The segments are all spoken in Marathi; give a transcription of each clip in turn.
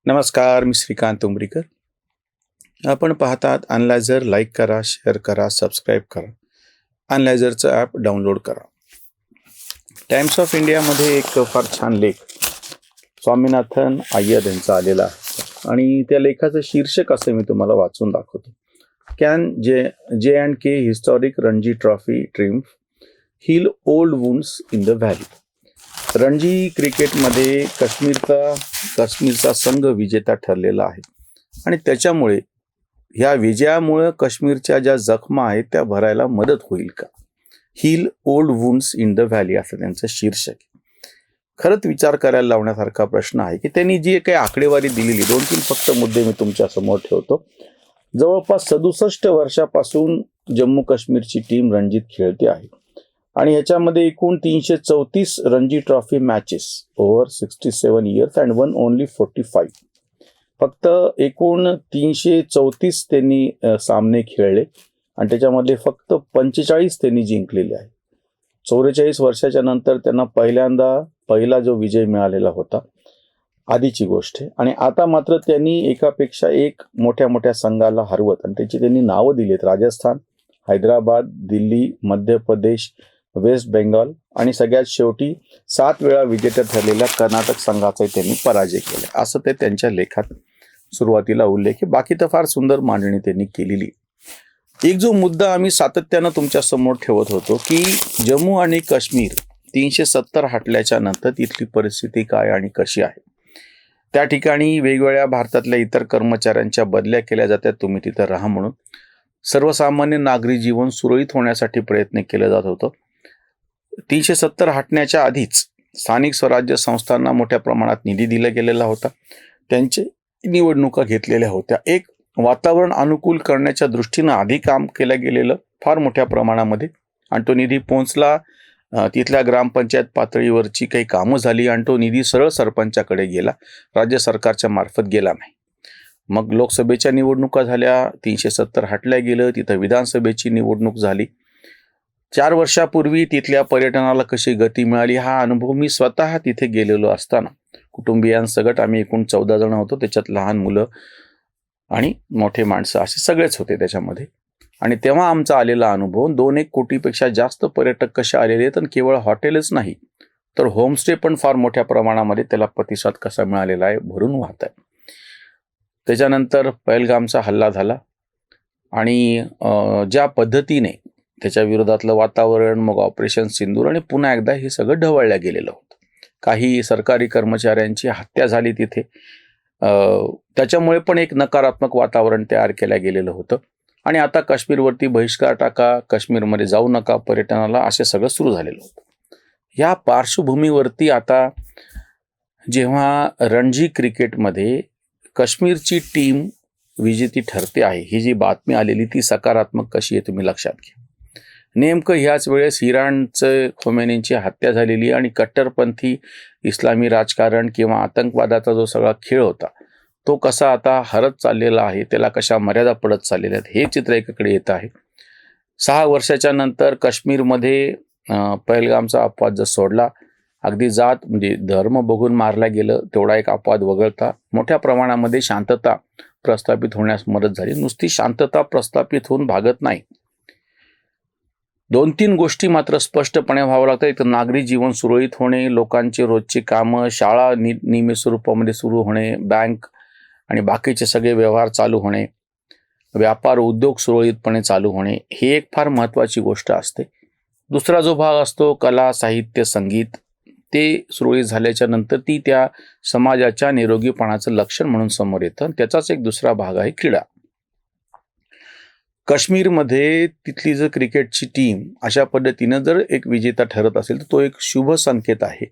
नमस्कार, मी श्रीकांत उमरीकर. आपण पाहतात अनलायझर. लाईक करा, शेअर करा, सबस्क्राईब करा. अनलायझरचं ॲप डाउनलोड करा. टाइम्स ऑफ इंडियामध्ये एक फार छान लेख स्वामीनाथन अय्यर यांचा आलेला आहे आणि त्या लेखाचं शीर्षक असं मी तुम्हाला वाचून दाखवतो. Can J and K historic Ranji Trophy triumph heal old wounds in the valley. Ranji क्रिकेटमध्ये काश्मीरचा संघ विजेता ठरलेला आहे आणि त्याच्यामुळे ह्या विजयामुळे काश्मीरच्या ज्या जखमा आहेत त्या भरायला मदत होईल का? Heal old wounds in the valley असं त्यांचं शीर्षक आहे. खरंच विचार करायला लावण्यासारखा प्रश्न आहे की त्यांनी जी काही आकडेवारी दिलेली, 2-3 फक्त मुद्दे मी तुमच्या समोर ठेवतो. जवळपास 67 वर्षापासून जम्मू काश्मीरची टीम रणजीत खेळते आहे आणि ह्याच्यामध्ये एकूण 334 Ranji trophy matches over 67 years and one only 45. फक्त एकूण 334 त्यांनी सामने खेळले आणि त्याच्यामध्ये फक्त 45 त्यांनी जिंकलेले आहे. 44 वर्षाच्या नंतर त्यांना पहिला जो विजय मिळालेला होता, आधीची गोष्ट आहे. आणि आता मात्र त्यांनी एकापेक्षा एक मोठ्या संघाला हरवत आणि त्याची त्यांनी नावं दिलीत. राजस्थान, हैदराबाद, दिल्ली, मध्य प्रदेश, वेस्ट बेंगॉल आणि सगळ्यात शेवटी 7 वेळा विजेता ठरलेल्या कर्नाटक संघाचा त्यांनी पराजय केला, असं ते त्यांच्या लेखात सुरुवातीला उल्लेख आहे. बाकी तर फार सुंदर मांडणी त्यांनी केलेली. एक जो मुद्दा आम्ही सातत्यानं तुमच्या समोर ठेवत होतो की जम्मू आणि काश्मीर 370 हटल्याच्या नंतर तिथली परिस्थिती काय आणि कशी आहे. त्या ठिकाणी वेगवेगळ्या भारतातल्या इतर कर्मचाऱ्यांच्या बदल्या केल्या जातात, तुम्ही तिथं राहा म्हणून. सर्वसामान्य नागरी जीवन सुरळीत होण्यासाठी प्रयत्न केले जात होतं. 370 हटण्याच्या आधीच स्थानिक स्वराज्य संस्थांना मोठ्या प्रमाणात निधी दिला गेलेला होता. त्यांचे निवडणुका घेतलेल्या होत्या. एक वातावरण अनुकूल करण्याच्या दृष्टीनं आधी काम केलं गेलेलं फार मोठ्या प्रमाणामध्ये आणि तो निधी पोहोचला. तिथल्या ग्रामपंचायत पातळीवरची काही कामं झाली आणि तो निधी सरळ सरपंचाकडे गेला, राज्य सरकारच्या मार्फत गेला नाही. मग लोकसभेच्या निवडणुका झाल्या, 370 हटल्या गेलं. तिथं विधानसभेची निवडणूक झाली. 4 वर्षापूर्वी तिथल्या पर्यटनाला कशी गती मिळाली हा अनुभव मी स्वतः तिथे गेलेलो असताना, कुटुंबियांसकट आम्ही एकूण 14 जण होतो. त्याच्यात लहान मुलं आणि मोठे माणसं असे सगळेच होते त्याच्यामध्ये. आणि तेव्हा आमचा आलेला अनुभव, 2-1 कोटीपेक्षा जास्त पर्यटक कसे आलेले आहेत आणि केवळ हॉटेलच नाही तर होमस्टे पण फार मोठ्या प्रमाणामध्ये त्याला प्रतिसाद कसा मिळालेला आहे, भरून वाहत आहे. त्याच्यानंतर पहलगामचा हल्ला झाला आणि ज्या पद्धतीने त्याच्या विरोधातलं वातावरण, मग ऑपरेशन सिंदूर आणि पुन्हा एकदा हे सगळं ढवळल्या गेलेलं होतं. काही सरकारी कर्मचाऱ्यांची हत्या झाली तिथे. त्याच्यामुळे पण एक नकारात्मक वातावरण तयार केलं गेलेलं होतं. आणि आता काश्मीरवरती बहिष्कार टाका, काश्मीरमध्ये जाऊ नका पर्यटनाला, असे सगळं सुरू झालेलं होतं. या पार्श्वभूमीवरती आता जेव्हा रणजी क्रिकेटमध्ये काश्मीरची टीम विजेती ठरते आहे, ही जी बातमी आलेली ती सकारात्मक कशी आहे तुम्ही लक्षात घ्या. नेमकं ह्याच वेळेस इराणचं खोमेनींची हत्या झालेली आणि कट्टरपंथी इस्लामी राजकारण किंवा आतंकवादाचा जो सगळा खेळ होता तो कसा आता हरत चाललेला आहे, त्याला कशा मर्यादा पडत चाललेल्या आहेत, हे चित्र एकाकडे येत आहे. 6 वर्षाच्या नंतर काश्मीरमध्ये पहलगामचा अपवाद जर सोडला, अगदी जात म्हणजे धर्म बघून मारला गेलं तेवढा एक अपवाद वगळता मोठ्या प्रमाणामध्ये शांतता प्रस्थापित होण्यास मदत झाली. नुसती शांतता प्रस्थापित होऊन भागत नाही, 2-3 गोष्टी मात्र स्पष्टपणे व्हावं लागतात. एक तर नागरी जीवन सुरळीत होणे, लोकांची रोजची कामं, शाळा नियमित स्वरूपामध्ये सुरू होणे, बँक आणि बाकीचे सगळे व्यवहार चालू होणे, व्यापार उद्योग सुरळीतपणे चालू होणे, ही एक फार महत्त्वाची गोष्ट असते. दुसरा जो भाग असतो कला, साहित्य, संगीत, ते सुरळीत झाल्याच्या नंतर ती त्या समाजाच्या निरोगीपणाचं लक्षण म्हणून समोर येतं. त्याचाच एक दुसरा भाग आहे क्रीडा. काश्मीरमध्ये तिथली जर क्रिकेटची टीम अशा पद्धतीनं जर एक विजेता ठरत असेल तर तो एक शुभ संकेत आहे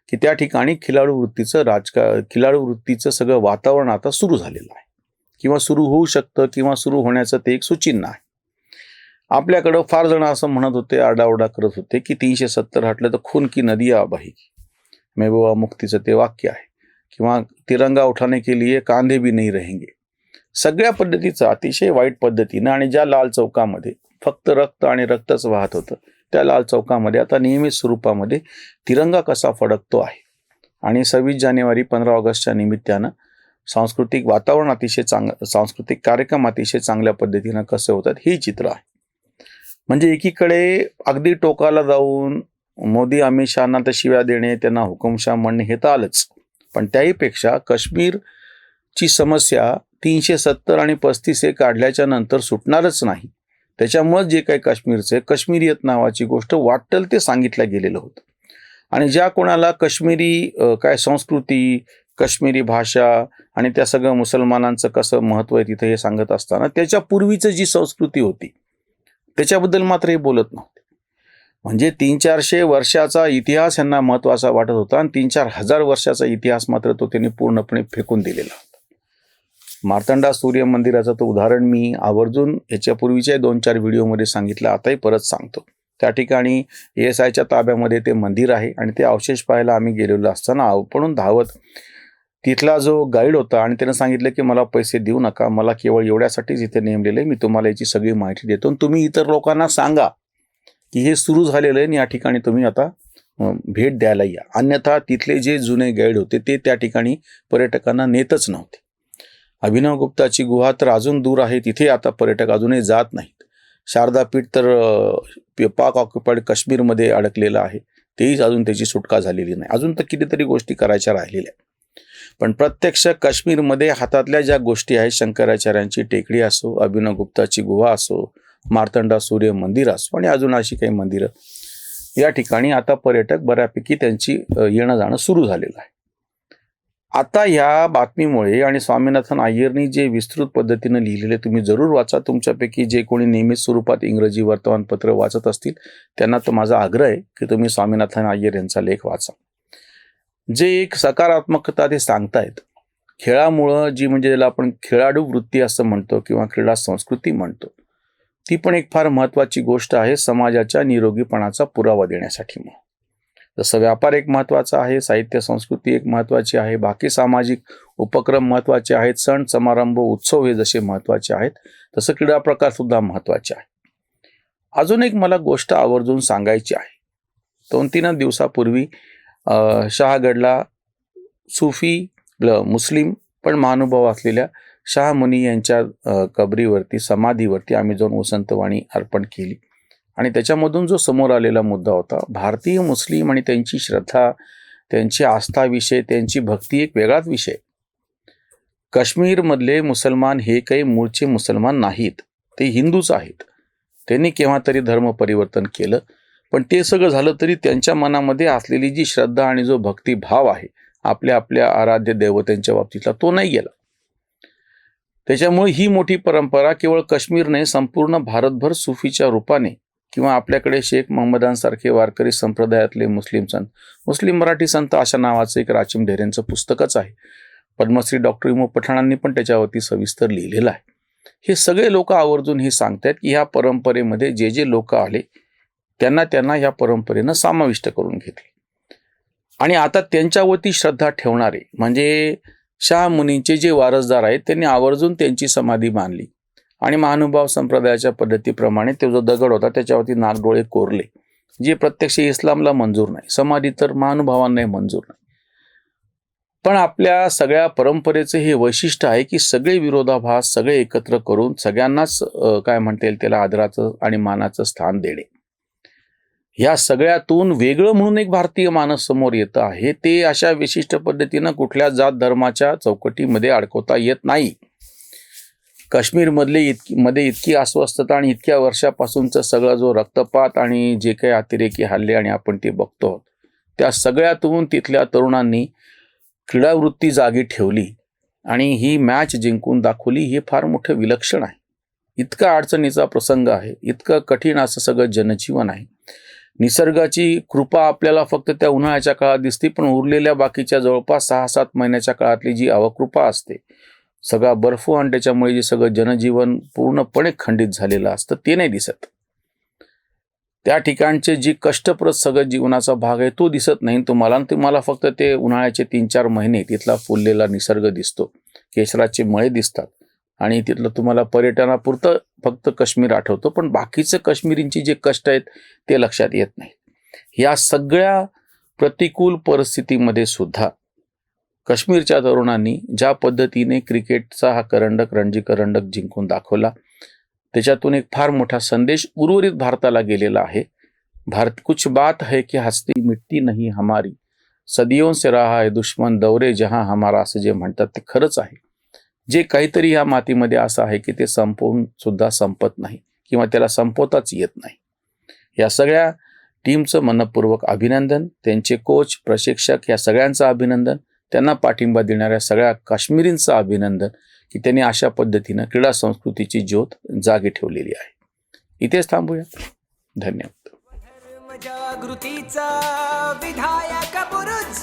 की त्या ठिकाणी खिलाडू वृत्तीचं सगळं वातावरण आता सुरू झालेलं आहे किंवा सुरू होऊ शकतं किंवा सुरू होण्याचं ते एक सुचिन्ह आहे. आपल्याकडं फार जण असं म्हणत होते, आरडाओरडा करत होते की 370 हटलं तर खून की नदी आ बहेगी, महबूबा मुफ्तीचं ते वाक्य आहे, किंवा तिरंगा उठाने के लिए कांधे भी नहीं रहेंगे. सगळ्या पद्धतीचं अतिशय वाईट पद्धतीनं. आणि ज्या लाल चौकामध्ये फक्त रक्त आणि रक्तच वाहत होतं त्या लाल चौकामध्ये आता नियमित स्वरूपामध्ये तिरंगा कसा फडकतो आहे. आणि 26 जानेवारी 15 ऑगस्टच्या निमित्तानं सांस्कृतिक वातावरण अतिशय सांस्कृतिक कार्यक्रम अतिशय चांगल्या पद्धतीनं कसे होतात हे चित्र आहे. म्हणजे एकीकडे अगदी टोकाला जाऊन मोदी अमित शहाना तर शिव्या देणे, त्यांना हुकुमशाह म्हणणे हे तर आलंच, पण त्याहीपेक्षा काश्मीरची समस्या 370 आणि 35 काढल्याच्या नंतर सुटणारच नाही. त्याच्यामुळे जे काही काश्मीरियत नावाची गोष्ट वाटेल ते सांगितलं गेलेलं होतं. आणि ज्या कोणाला काश्मीरी काय संस्कृती, काश्मीरी भाषा आणि त्या सगळं मुसलमानांचं कसं महत्त्व आहे तिथे हे सांगत असताना त्याच्या पूर्वीचं जी संस्कृती होती त्याच्याबद्दल मात्र हे बोलत नव्हते. म्हणजे 300-400 वर्षाचा इतिहास यांना महत्त्वाचा वाटत होता आणि 3-4 वर्षाचा इतिहास मात्र तो त्यांनी पूर्णपणे फेकून दिलेला होता. मार्तंडा सूर्य मंदिराचं तो उदाहरण मी आवर्जून याच्यापूर्वीच्या 2-4 व्हिडिओमध्ये सांगितलं, आताही परत सांगतो. त्या ठिकाणी ASIच्या ताब्यामध्ये ते मंदिर आहे आणि ते अवशेष पाहायला आम्ही गेलेलो असताना आपण धावत तिथला जो गाईड होता आणि त्यानं सांगितलं की मला पैसे देऊ नका, मला केवळ एवढ्यासाठीच इथे नेमलेलं आहे, मी तुम्हाला याची सगळी माहिती देतो आणि तुम्ही इतर लोकांना सांगा की हे सुरू झालेलं आहे आणि या ठिकाणी तुम्ही आता भेट द्यायला या. अन्यथा तिथले जे जुने गाईड होते ते त्या ठिकाणी पर्यटकांना नेतच नव्हते. अभिनव गुप्ताची गुहा तर अजून दूर आहे, तिथे आता पर्यटक अजूनही जात नाहीत. शारदा पीठ तर पाक ऑक्युपाईड काश्मीरमध्ये अडकलेलं आहे, तेही अजून त्याची सुटका झालेली नाही. अजून तर कितीतरी गोष्टी करायच्या राहिलेल्या. पण प्रत्यक्ष काश्मीरमध्ये हातातल्या ज्या गोष्टी आहेत, शंकराचार्यांची टेकडी असो, अभिनव गुप्ताची गुहा असो, मार्तंडा सूर्य मंदिर असो आणि अजून अशी काही मंदिरं, या ठिकाणी आता पर्यटक बऱ्यापैकी त्यांची येणं जाणं सुरू झालेलं आहे. आता ह्या बातमीमुळे आणि स्वामीनाथन अय्यरनी जे विस्तृत पद्धतीनं लिहिलेले तुम्ही जरूर वाचा. तुमच्यापैकी जे कोणी नियमित स्वरूपात इंग्रजी वर्तमानपत्र वाचत असतील त्यांना तर माझा आग्रह आहे की तुम्ही स्वामीनाथन अय्यर यांचा लेख वाचा. जे एक सकारात्मकता ते सांगतायत, खेळामुळं जी म्हणजे ज्याला आपण खेळाडू वृत्ती असं म्हणतो किंवा क्रीडा संस्कृती म्हणतो, ती पण एक फार महत्त्वाची गोष्ट आहे समाजाच्या निरोगीपणाचा पुरावा देण्यासाठी. म्हणून जसं व्यापार एक महत्त्वाचा आहे, साहित्य संस्कृती एक महत्त्वाची आहे, बाकी सामाजिक उपक्रम महत्त्वाचे आहेत, सण समारंभ उत्सव हे जसे महत्त्वाचे आहेत तसं क्रीडा प्रकार सुद्धा महत्त्वाचे आहे. अजून एक मला गोष्ट आवर्जून सांगायची आहे. 2-3 दिवसापूर्वी शहागडला सुफी मुस्लिम पण महानुभाव असलेल्या शाह मुनी यांच्या कबरीवरती समाधीवरती आम्ही जाऊन वसंतवाणी अर्पण केली आणि त्याच्यामधून जो समोर आलेला मुद्दा होता, भारतीय मुस्लिम आणि त्यांची श्रद्धा, त्यांची आस्थाविषय, त्यांची भक्ती एक वेगळाच विषय. काश्मीरमधले मुसलमान हे काही मूळचे मुसलमान नाहीत, ते हिंदूच आहेत. त्यांनी केव्हा तरी धर्म परिवर्तन केलं, पण ते सगळं झालं तरी त्यांच्या मनामध्ये असलेली जी श्रद्धा आणि जो भक्तिभाव आहे आपल्या आपल्या आराध्य देवतांच्या बाबतीतला, तो नाही गेला. त्याच्यामुळे ही मोठी परंपरा केवळ काश्मीर नाही, संपूर्ण भारतभर सुफीच्या रूपाने किंवा आपल्याकडे शेख महम्मदांसारखे वारकरी संप्रदायातले मुस्लिम संत, मुस्लिम मराठी संत अशा नावाचं एक राचिम ढेरेंचं पुस्तकच आहे. पद्मश्री डॉक्टर इमो पठाणांनी पण त्याच्यावरती सविस्तर लिहिलेलं आहे. हे सगळे लोक आवर्जून हे सांगतात की ह्या परंपरेमध्ये जे जे लोक आले त्यांना ह्या परंपरेनं समाविष्ट करून घेतले आणि आता त्यांच्यावरती श्रद्धा ठेवणारे म्हणजे शाह मुनींचे जे वारसदार आहेत त्यांनी आवर्जून त्यांची समाधी बांधली आणि महानुभाव संप्रदायाच्या पद्धतीप्रमाणे तो जो दगड होता त्याच्यावरती नागडोळे कोरले, जे प्रत्यक्ष इस्लामला मंजूर नाही. समाधी तर महानुभावांनाही मंजूर नाही. पण आपल्या सगळ्या परंपरेचं हे वैशिष्ट्य आहे की सगळे विरोधाभास सगळे एकत्र करून सगळ्यांनाच काय म्हणता येईल त्याला आदराचं आणि मानाचं स्थान देणे. ह्या सगळ्यातून वेगळं म्हणून एक भारतीय माणूस समोर येतं आहे, ते अशा विशिष्ट पद्धतीनं कुठल्या जात धर्माच्या चौकटीमध्ये अडकवता येत नाही. काश्मीरमधले इतकी अस्वस्थता आणि इतक्या वर्षापासूनचा सगळा जो रक्तपात आणि जे काही अतिरेकी हल्ले आणि आपण ते बघतो, त्या सगळ्यातून तिथल्या तरुणांनी क्रीडावृत्ती जागी ठेवली आणि ही मॅच जिंकून दाखवली. हे फार मोठं विलक्षण आहे. इतका अडचणीचा प्रसंग आहे, इतकं कठीण असं सगळं जनजीवन आहे. निसर्गाची कृपा आपल्याला फक्त त्या उन्हाळ्याच्या काळात दिसते, पण उरलेल्या बाकीच्या जवळपास 6-7 महिन्याच्या काळातली जी अवकृपा असते, सगळा बर्फ आणि त्याच्यामुळे जे सगळं जनजीवन पूर्णपणे खंडित झालेलं असतं ते नाही दिसत. त्या ठिकाणचे जी कष्टप्रद सगळं जीवनाचा भाग आहे तो दिसत नाही तुम्हाला फक्त ते उन्हाळ्याचे 3-4 महिने तिथला फुललेला निसर्ग दिसतो, केशराचे मळे दिसतात आणि तिथलं तुम्हाला पर्यटनापुरतं फक्त काश्मीर आठवतं, पण बाकीचं काश्मीरींची जे कष्ट आहेत ते लक्षात येत नाहीत. या सगळ्या प्रतिकूल परिस्थितीमध्ये सुद्धा काश्मीरच्या तरुणांनी ज्या पद्धतीने क्रिकेटचा हा करंडक, रणजी करंडक जिंकून दाखवला, त्याच्यातून एक फार मोठा संदेश उर्वरित भारताला गेलेला आहे. भारत कुछ बात है कि हस्ती मिट्टी नहीं हमारी, सदियों से रहा है दुश्मन दौरे जहां हमारा, असं जे म्हणतात ते खरंच आहे. जे काहीतरी या मातीमध्ये असं आहे की ते संपवून सुद्धा संपत नाही किंवा त्याला संपवताच येत नाही. या सगळ्या टीमचं मनपूर्वक अभिनंदन, त्यांचे कोच, प्रशिक्षक या सगळ्यांचं अभिनंदन, त्यांना पाठिंबा देणाऱ्या सगळ्या काश्मीरींचं अभिनंदन की त्यांनी अशा पद्धतीनं क्रीडा संस्कृतीची ज्योत जागी ठेवलेली आहे. इथेच थांबूया. धन्यवाद. जागृतीचा विधायक बुरुज